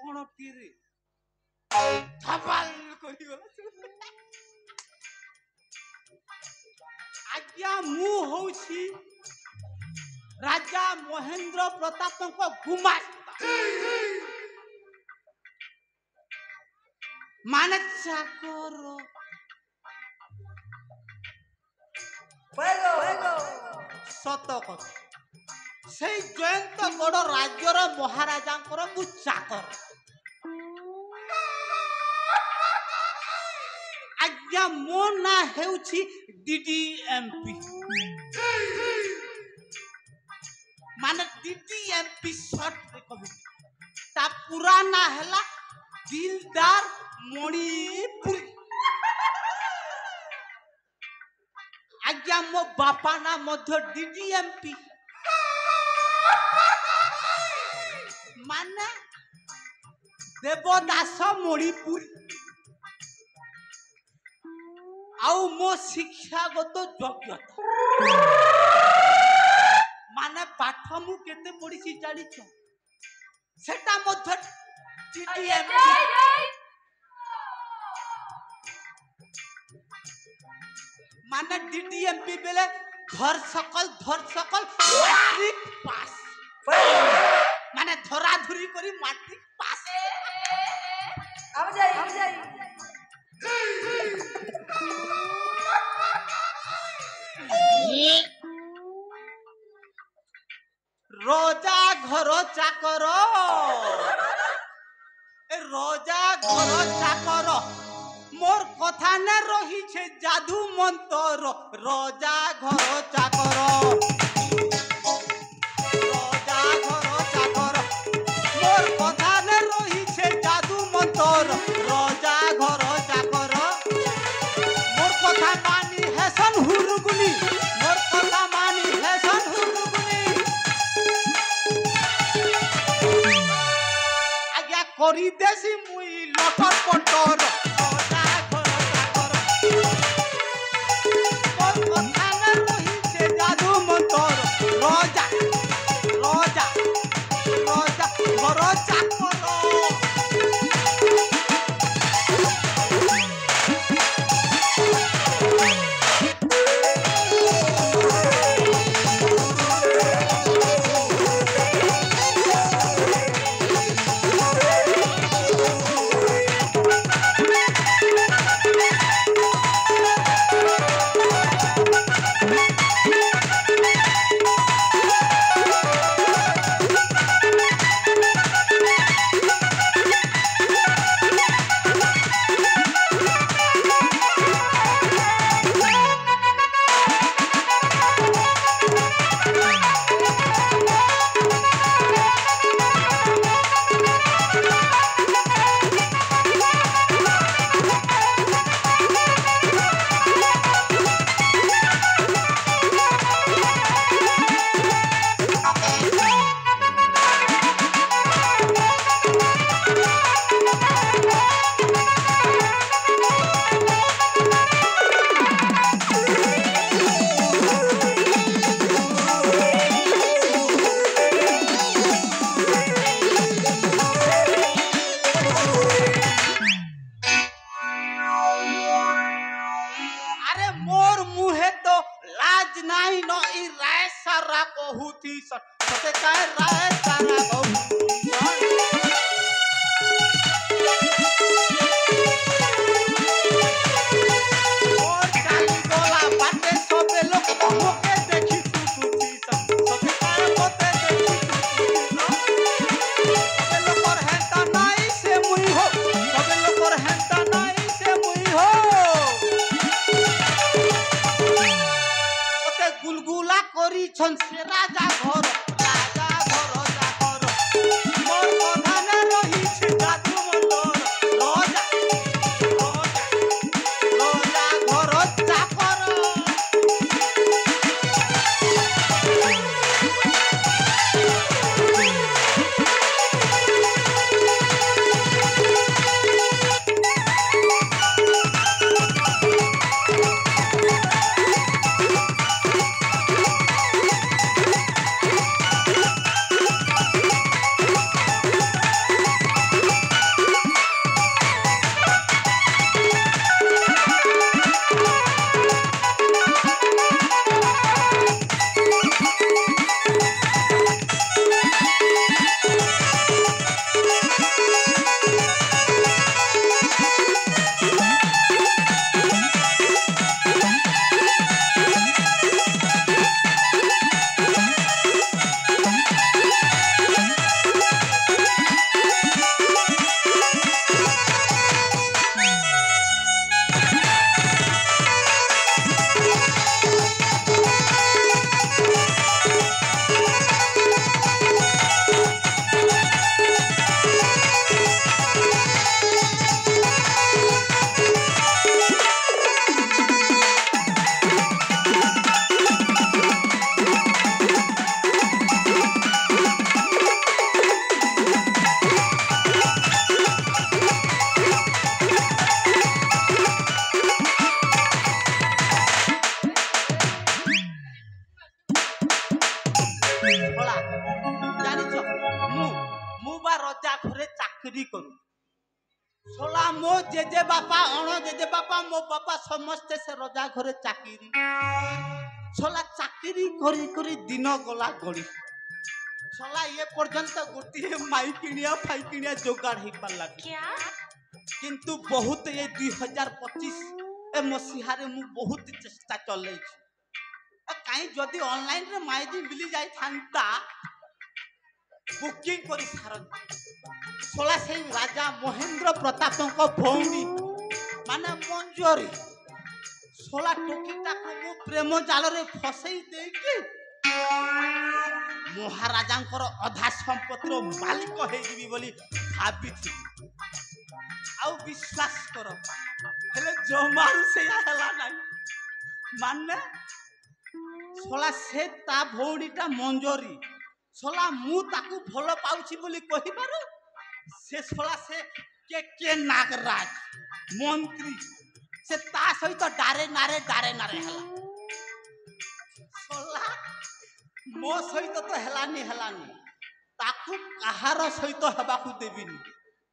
कौन तीर धमाल करी गला आज्ञा मु होउछि राजा महेंद्र प्रताप को गुमास्ता माने चाकर सत कथा से जयंत गड़ राज्यर महाराजा मु चाकर आज्ञा मो ना हेउछि डीडीएमपी माने डीडीएमपी शॉर्ट रे कवि ता पुराना हैला दिलदार मणिपुरी आज्ञा मो बापा ना मध्य डीडीएमपी माने देवदास मणिपुरी आउ मो शिक्षागत योग्यता माने पाठ मु केते पढिछि जानि छ सेटा मध्य डीडीएमपी माने डीडीएमपी बेले धर सकल मैट्रिक पास माने धरा धुरी करी मैट्रिक पास अब जाई रोजा घर चाकर रोजा घर चाकर मोर कथा न रही छे जादू मंत्र रोजा घर चाकर रोजा घर चाकर मोर कथा न रही छे जादू मंत्र रोजा घर चाकर मोर कथा मानी हेसन हुरगुनी मोर कथा मानी हेसन हुरगुनी आज्ञा करी देसी मुई लटर पटर रोजा रोजा रोजा रोजा करो गुलगुला करी छन से राजा घर चाकर मोर चाकरी करू सोला मो जेजे बापा अण जेजे बापा मो बापा समस्ते से रजा घरे चाकरी सोला चाकरी करी करी दिन गला गड़ी सोला ये पर्यंत गोटे माइकिनिया फाइकिनिया जोगाड़ हो पाला क्या किंतु बहुत ये 2025 ए मसीहारे मु बहुत चेष्टा चलै कहीं जदि ऑनलाइन रे माइदी मिली जाई थांता बुकिंग करी सारन सोला से राजा महेंद्र प्रताप को भौणी माने मंजरी सोला टोकीटा को मु प्रेम जाल रे फसई दे कि महाराजांकर अधा संपत्तिर मालिक हे जीवी बोली भाबी थी आउ विश्वास करो हेले जमारू से हला नाही माने सोला से ता भौणीटा मंजरी सोला मु ताकू भलो पाउछि बोली कहि पारो से सोला से के नागराज मंत्री से ता सहित डारे नारे हला सोला मो सहित तो हलानी ताकू कहार सहित हेबाकू देबिनी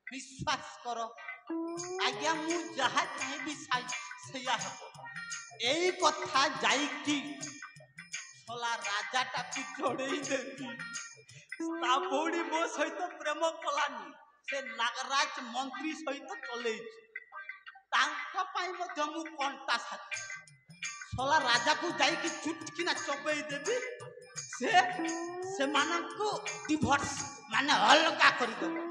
विश्वास करो आज्ञा मु जहा चाहेबी सैया एई कथा जाई की सोला राजा टाकू जोड़ेई देती ता भौणी मो सहित प्रेम कलानी से नागराज मंत्री सहित चलेई तांका पाई मध्य मु कंटा साथी सोला राजा को जाई की चुटकिना चबेई देबी से मानकू डिवोर्स माने अलगा करी देबो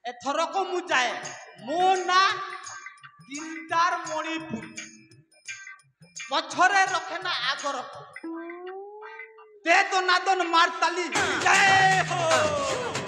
एथरक मु जाए मो ना दिलदार मणिपुर पछरे रखे ना आग रख दे तो नादन मारताली जय हो।